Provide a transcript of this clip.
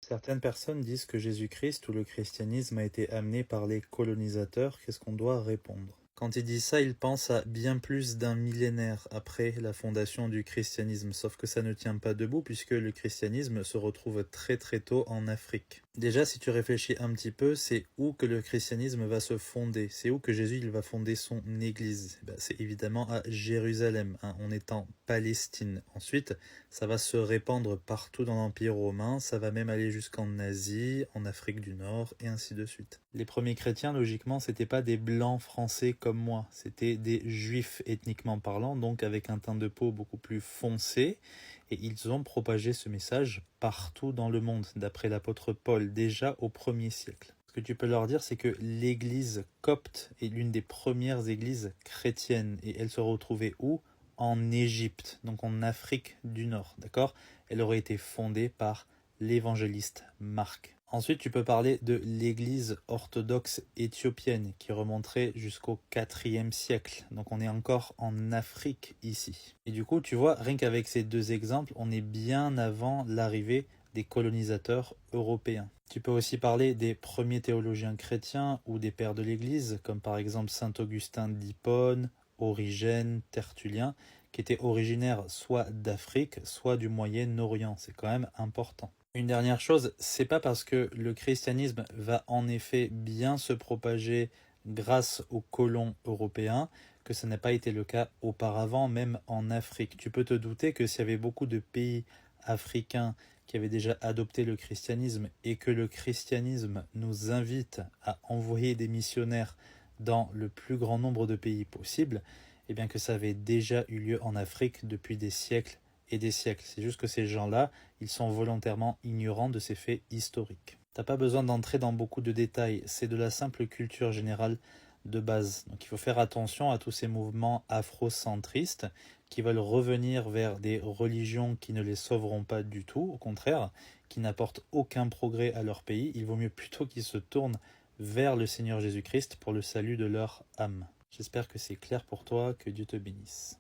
Certaines personnes disent que Jésus-Christ ou le christianisme a été amené par les colonisateurs. Qu'est-ce qu'on doit répondre? Quand ils disent ça, ils pensent à bien plus d'un millénaire après la fondation du christianisme, sauf que ça ne tient pas debout puisque le christianisme se retrouve très très tôt en Afrique. Déjà, si tu réfléchis un petit peu, c'est où que le christianisme va se fonder? C'est où que Jésus il va fonder son église? C'est évidemment à Jérusalem, hein, on est en Palestine. Ensuite, ça va se répandre partout dans l'Empire romain, ça va même aller jusqu'en Asie, en Afrique du Nord, et ainsi de suite. Les premiers chrétiens, logiquement, c'était pas des blancs français comme moi, c'était des juifs ethniquement parlant, donc avec un teint de peau beaucoup plus foncé, et ils ont propagé ce message partout dans le monde, d'après l'apôtre Paul, déjà au 1er siècle. Ce que tu peux leur dire, c'est que l'église copte est l'une des premières églises chrétiennes, et elle se retrouvait où? En Égypte, donc en Afrique du Nord, d'accord? Elle aurait été fondée par l'évangéliste Marc. Ensuite, tu peux parler de l'église orthodoxe éthiopienne qui remonterait jusqu'au 4e siècle. Donc on est encore en Afrique ici. Et du coup, tu vois, rien qu'avec ces deux exemples, on est bien avant l'arrivée des colonisateurs européens. Tu peux aussi parler des premiers théologiens chrétiens ou des pères de l'Église, comme par exemple saint Augustin d'Hippone, Origène, Tertullien, qui étaient originaires soit d'Afrique, soit du Moyen-Orient. C'est quand même important. Une dernière chose, c'est pas parce que le christianisme va en effet bien se propager grâce aux colons européens que ça n'a pas été le cas auparavant, même en Afrique. Tu peux te douter que s'il y avait beaucoup de pays africains qui avaient déjà adopté le christianisme et que le christianisme nous invite à envoyer des missionnaires dans le plus grand nombre de pays possible, et bien que ça avait déjà eu lieu en Afrique depuis des siècles et des siècles. C'est juste que ces gens-là, ils sont volontairement ignorants de ces faits historiques. T'as pas besoin d'entrer dans beaucoup de détails, c'est de la simple culture générale de base. Donc il faut faire attention à tous ces mouvements afrocentristes qui veulent revenir vers des religions qui ne les sauveront pas du tout, au contraire, qui n'apportent aucun progrès à leur pays. Il vaut mieux plutôt qu'ils se tournent vers le Seigneur Jésus-Christ pour le salut de leur âme. J'espère que c'est clair pour toi, que Dieu te bénisse.